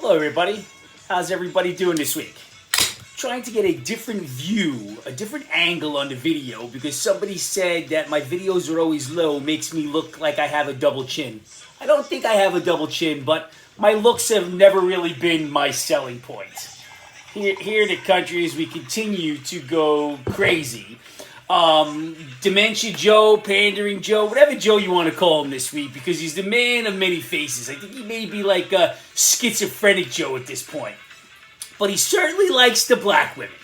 Hello, everybody. How's everybody doing this week? Trying to get a different view, a different angle on the video because somebody said that my videos are always low makes me look like I have a double chin. I don't think I have a double chin, but my looks have never really been my selling point. Here in the country, as we continue to go crazy, Dementia Joe, Pandering Joe, whatever Joe you want to call him this week, because he's the man of many faces. I think he may be like a schizophrenic Joe at this point. But he certainly likes the black women.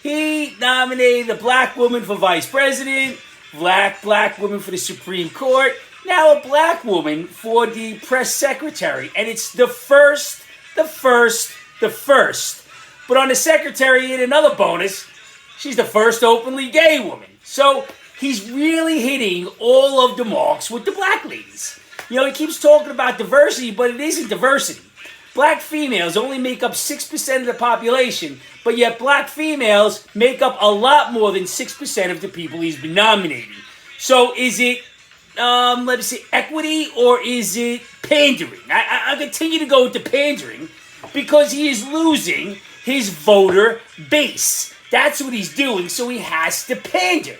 He nominated a black woman for vice president, black woman for the Supreme Court, now a black woman for the press secretary. And it's the first. But on the secretary, in another bonus, she's the first openly gay woman. So he's really hitting all of the marks with the black ladies. You know, he keeps talking about diversity, but it isn't diversity. Black females only make up 6% of the population, but yet black females make up a lot more than 6% of the people he's been nominating. So is it, let us say, equity, or is it pandering? I continue to go with the pandering because he is losing his voter base. That's what he's doing, so he has to pander.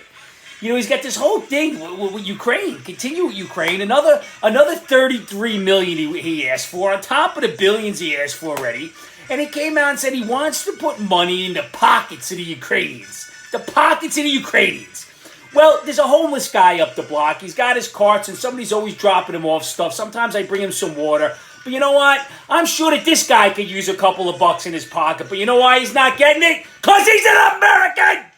You know, he's got this whole thing with Ukraine. Continue with Ukraine. Another 33 million he asked for, on top of the billions he asked for already. And he came out and said he wants to put money in the pockets of the Ukrainians. The pockets of the Ukrainians. Well, there's a homeless guy up the block. He's got his carts, and somebody's always dropping him off stuff. Sometimes I bring him some water. But you know what? I'm sure that this guy could use a couple of bucks in his pocket. But you know why he's not getting it? Because he's an American!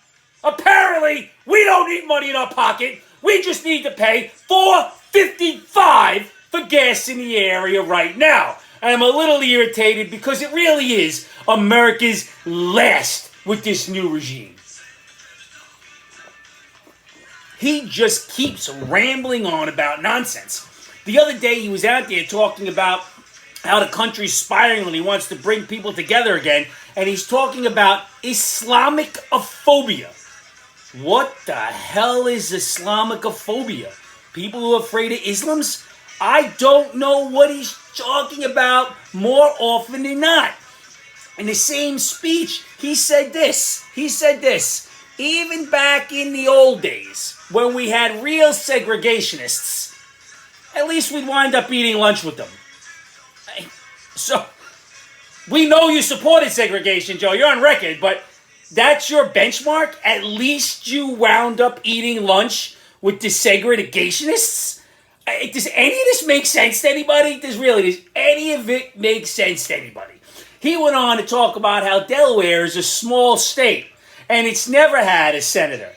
Apparently, we don't need money in our pocket. We just need to pay $4.55 for gas in the area right now. And I'm a little irritated because it really is America's last with this new regime. He just keeps rambling on about nonsense. The other day, he was out there talking about how the country's spiraling and he wants to bring people together again. And he's talking about Islamophobia. What the hell is Islamophobia? People who are afraid of Islams? I don't know what he's talking about more often than not. In the same speech, he said this. Even back in the old days, when we had real segregationists, at least we'd wind up eating lunch with them. So, we know you supported segregation, Joe. You're on record, but that's your benchmark? At least you wound up eating lunch with the segregationists? Does any of this make sense to anybody? Does any of it make sense to anybody? He went on to talk about how Delaware is a small state, and it's never had a senator.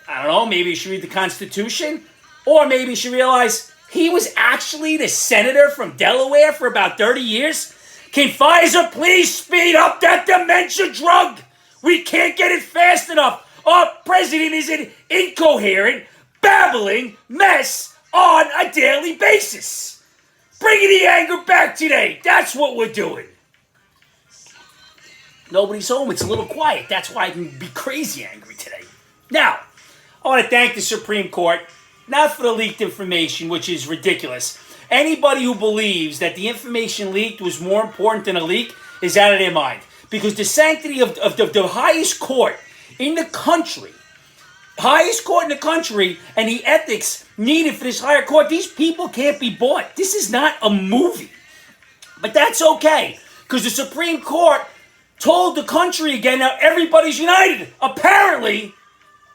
I don't know, maybe you should read the Constitution, or maybe you should realize he was actually the senator from Delaware for about 30 years. Can Pfizer please speed up that dementia drug? We can't get it fast enough. Our president is an incoherent, babbling mess on a daily basis. Bringing the anger back today. That's what we're doing. Nobody's home. It's a little quiet. That's why I can be crazy angry today. Now, I want to thank the Supreme Court, not for the leaked information, which is ridiculous. Anybody who believes that the information leaked was more important than a leak is out of their mind. Because the sanctity of the highest court in the country, and the ethics needed for this higher court, these people can't be bought. This is not a movie. But that's okay, because the Supreme Court told the country again, now everybody's united. Apparently,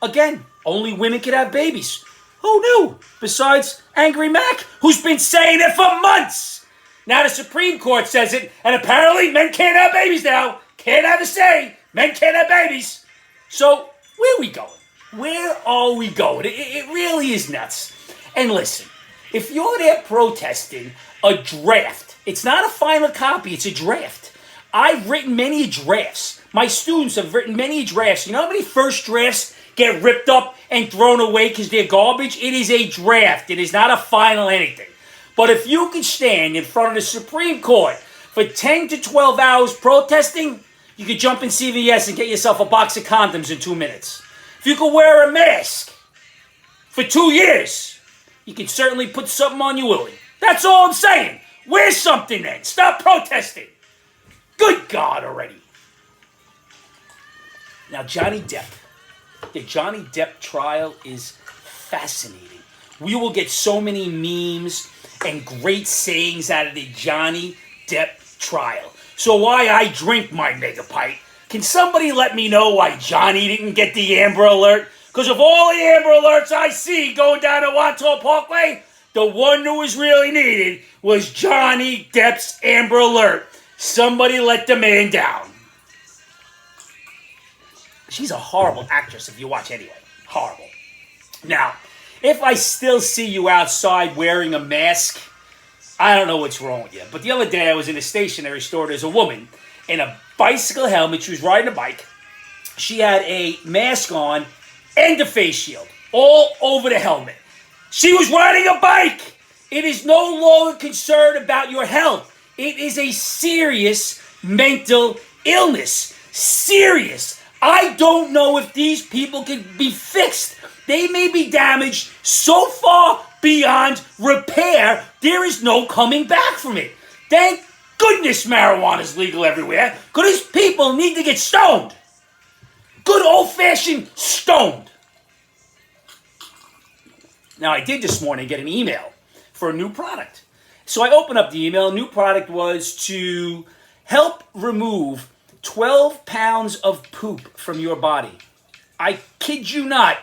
again, only women can have babies. Who knew? Besides Angry Mac, who's been saying it for months. Now the Supreme Court says it, and apparently men can't have babies now. Can't have a say. Men can't have babies. So, where are we going? Where are we going? It really is nuts. And listen, if you're there protesting a draft, it's not a final copy, it's a draft. I've written many drafts. My students have written many drafts. You know how many first drafts get ripped up and thrown away because they're garbage? It is a draft. It is not a final anything. But if you could stand in front of the Supreme Court for 10 to 12 hours protesting, you could jump in CVS and get yourself a box of condoms in 2 minutes. If you could wear a mask for 2 years, you could certainly put something on you, Willie. That's all I'm saying. Wear something then. Stop protesting. Good God already. Now, Johnny Depp. The Johnny Depp trial is fascinating. We will get so many memes and great sayings out of the Johnny Depp trial. So why I drink my mega pint? Can somebody let me know why Johnny didn't get the Amber Alert? Because of all the Amber Alerts I see going down to Wantaw Parkway, the one that was really needed was Johnny Depp's Amber Alert. Somebody let the man down. She's a horrible actress if you watch anyway. Horrible. Now, if I still see you outside wearing a mask, I don't know what's wrong with you. But the other day I was in a stationery store. There's a woman in a bicycle helmet. She was riding a bike. She had a mask on and a face shield all over the helmet. She was riding a bike. It is no longer concern about your health. It is a serious mental illness. Serious. I don't know if these people can be fixed. They may be damaged so far beyond repair, there is no coming back from it. Thank goodness marijuana is legal everywhere, because these people need to get stoned. Good old-fashioned stoned. Now, I did this morning get an email for a new product. So I opened up the email. New product was to help remove 12 pounds of poop from your body. I kid you not.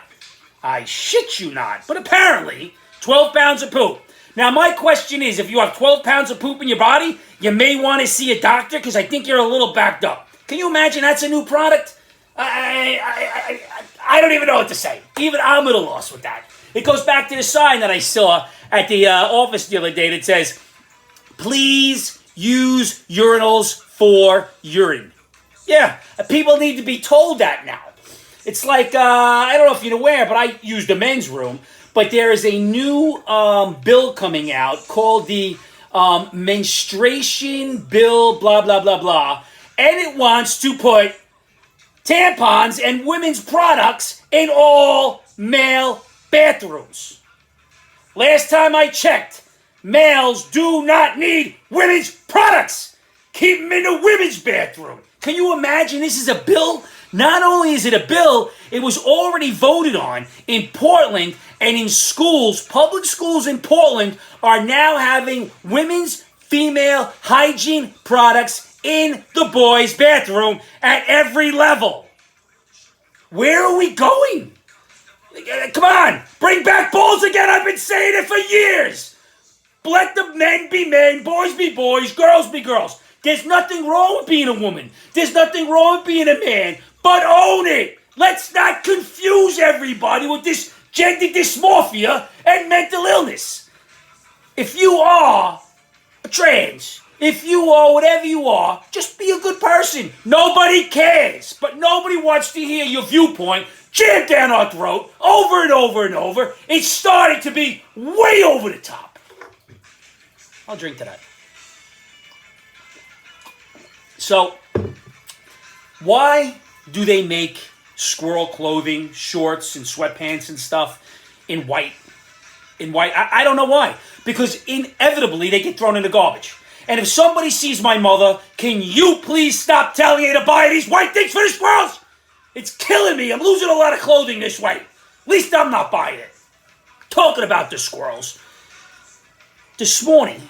I shit you not. But apparently, 12 pounds of poop. Now, my question is, if you have 12 pounds of poop in your body, you may want to see a doctor because I think you're a little backed up. Can you imagine that's a new product? I don't even know what to say. Even I'm at a loss with that. It goes back to the sign that I saw at the office the other day that says, please use urinals for urine. Yeah, people need to be told that now. It's like, I don't know if you're aware, but I use the men's room, but there is a new bill coming out called the menstruation bill, blah, blah, blah, blah, and it wants to put tampons and women's products in all male bathrooms. Last time I checked, males do not need women's products. Keep them in the women's bathroom. Can you imagine this is a bill? Not only is it a bill, it was already voted on in Portland, and in schools, public schools in Portland are now having women's female hygiene products in the boys' bathroom at every level. Where are we going? Come on, bring back balls again. I've been saying it for years. Let the men be men, boys be boys, girls be girls. There's nothing wrong with being a woman. There's nothing wrong with being a man, but own it. Let's not confuse everybody with this gender dysmorphia and mental illness. If you are a trans, if you are whatever you are, just be a good person. Nobody cares, but nobody wants to hear your viewpoint jammed down our throat over and over and over. It's starting to be way over the top. I'll drink to that. So, why do they make Squirrel clothing, shorts, and sweatpants and stuff in white? I don't know why. Because inevitably they get thrown in the garbage. And if somebody sees my mother, can you please stop telling her to buy these white things for the squirrels? It's killing me. I'm losing a lot of clothing this way. At least I'm not buying it. Talking about the squirrels. This morning,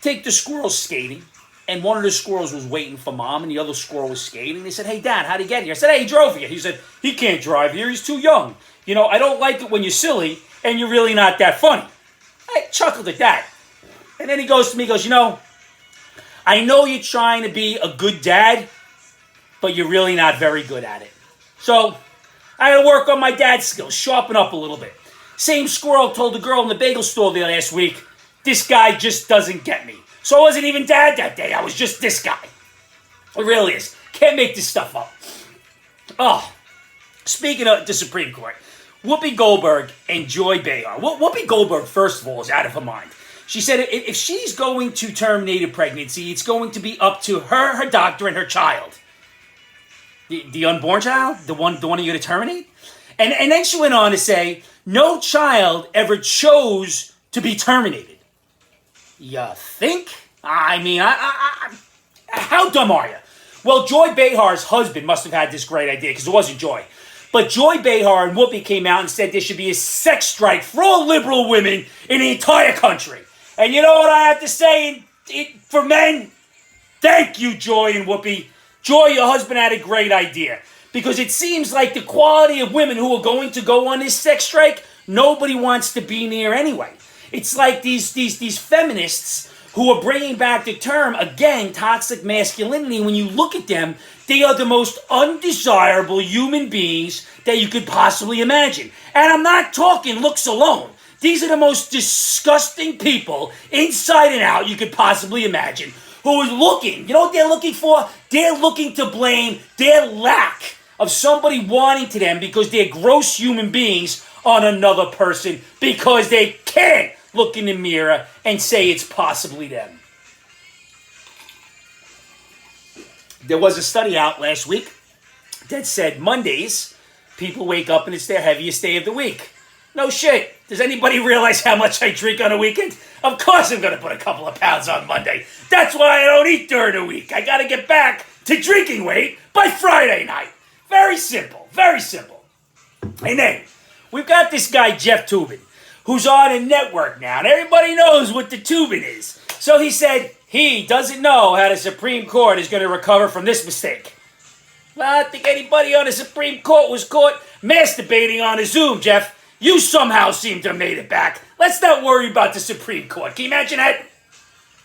take the squirrels skating. And one of the squirrels was waiting for mom, and the other squirrel was skating. They said, hey, Dad, how'd he get here? I said, hey, he drove here. He said, he can't drive here. He's too young. You know, I don't like it when you're silly, and you're really not that funny. I chuckled at that. And then he goes to me, he goes, you know, I know you're trying to be a good dad, but you're really not very good at it. So I got to work on my dad's skills, sharpen up a little bit. Same squirrel told the girl in the bagel store there last week, this guy just doesn't get me. So I wasn't even dad that day. I was just this guy. It really is. Can't make this stuff up. Oh, speaking of the Supreme Court, Whoopi Goldberg and Joy Behar. Whoopi Goldberg, first of all, is out of her mind. She said if she's going to terminate a pregnancy, it's going to be up to her, her doctor, and her child. The unborn child? The one you're going to terminate? And then she went on to say, no child ever chose to be terminated. You think? I mean, how dumb are you? Well, Joy Behar's husband must have had this great idea, because it wasn't Joy. But Joy Behar and Whoopi came out and said there should be a sex strike for all liberal women in the entire country. And you know what I have to say for men? Thank you, Joy and Whoopi. Joy, your husband had a great idea. Because it seems like the quality of women who are going to go on this sex strike, nobody wants to be near anyway. It's like these feminists who are bringing back the term, again, toxic masculinity. When you look at them, they are the most undesirable human beings that you could possibly imagine. And I'm not talking looks alone. These are the most disgusting people, inside and out, you could possibly imagine, who are looking. You know what they're looking for? They're looking to blame their lack of somebody wanting to them because they're gross human beings on another person because they can't look in the mirror and say it's possibly them. There was a study out last week that said Mondays, people wake up and it's their heaviest day of the week. No shit. Does anybody realize how much I drink on a weekend? Of course I'm going to put a couple of pounds on Monday. That's why I don't eat during the week. I got to get back to drinking weight by Friday night. Very simple. Very simple. And then, we've got this guy, Jeff Toobin, who's on a network now, and everybody knows what the Toobin is. So he said he doesn't know how the Supreme Court is going to recover from this mistake. Well, I don't think anybody on the Supreme Court was caught masturbating on a Zoom, Jeff. You somehow seem to have made it back. Let's not worry about the Supreme Court. Can you imagine that?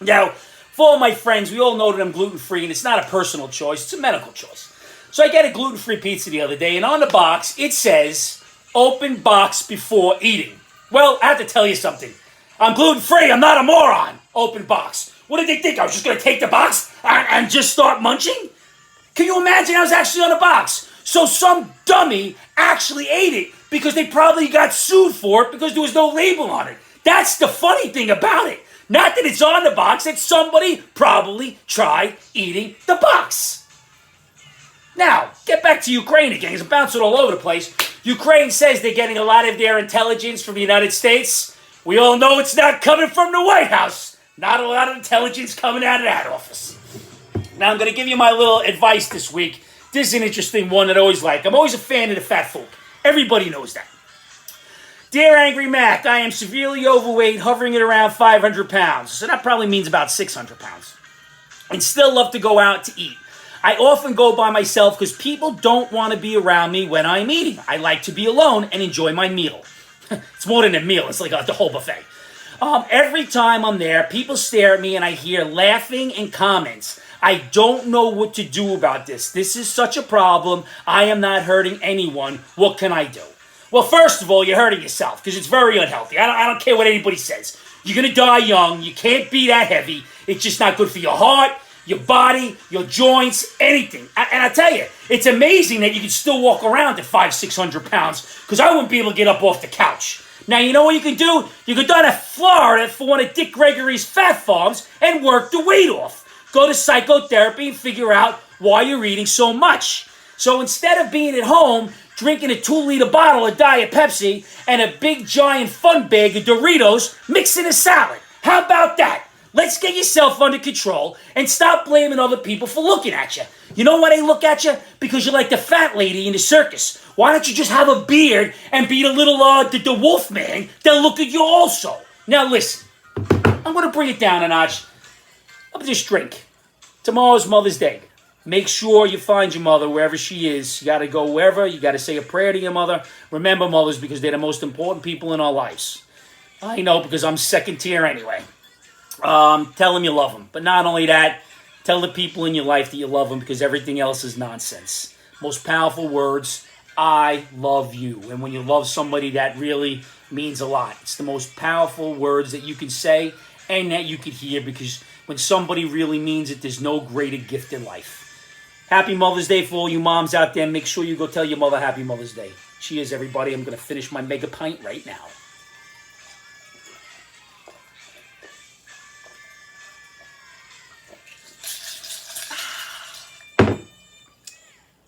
Now, for all my friends, we all know that I'm gluten-free, and it's not a personal choice, it's a medical choice. So I got a gluten-free pizza the other day, and on the box, it says, open box before eating. Well, I have to tell you something. I'm gluten-free, I'm not a moron. Open box. What did they think? I was just going to take the box and just start munching? Can you imagine I was actually on the box? So some dummy actually ate it because they probably got sued for it because there was no label on it. That's the funny thing about it. Not that it's on the box, that somebody probably tried eating the box. Now, get back to Ukraine again, because I'm bouncing all over the place. Ukraine says they're getting a lot of their intelligence from the United States. We all know it's not coming from the White House. Not a lot of intelligence coming out of that office. Now, I'm going to give you my little advice this week. This is an interesting one that I always like. I'm always a fan of the fat folk. Everybody knows that. Dear Angry Mac, I am severely overweight, hovering at around 500 pounds. So that probably means about 600 pounds. And still love to go out to eat. I often go by myself because people don't want to be around me when I'm eating. I like to be alone and enjoy my meal. It's more than a meal. It's like the whole buffet. Every time I'm there, people stare at me and I hear laughing and comments. I don't know what to do about this. This is such a problem. I am not hurting anyone. What can I do? Well, first of all, you're hurting yourself because it's very unhealthy. I don't care what anybody says. You're going to die young. You can't be that heavy. It's just not good for your heart, your body, your joints, anything. And I tell you, it's amazing that you can still walk around at 500-600 pounds because I wouldn't be able to get up off the couch. Now, you know what you can do? You can go to Florida for one of Dick Gregory's fat farms and work the weight off. Go to psychotherapy and figure out why you're eating so much. So instead of being at home, drinking a 2-liter bottle of Diet Pepsi and a big giant fun bag of Doritos, mix in a salad. How about that? Let's get yourself under control and stop blaming other people for looking at you. You know why they look at you? Because you're like the fat lady in the circus. Why don't you just have a beard and be the little, the wolf man? They'll look at you also. Now listen, I'm going to bring it down a notch. How about this drink? Tomorrow's Mother's Day. Make sure you find your mother wherever she is. You got to go wherever. You got to say a prayer to your mother. Remember mothers because they're the most important people in our lives. I know because I'm second tier anyway. Tell them you love them. But not only that, tell the people in your life that you love them because everything else is nonsense. Most powerful words, I love you. And when you love somebody, that really means a lot. It's the most powerful words that you can say and that you can hear because when somebody really means it, there's no greater gift in life. Happy Mother's Day for all you moms out there. Make sure you go tell your mother Happy Mother's Day. Cheers, everybody. I'm going to finish my mega pint right now.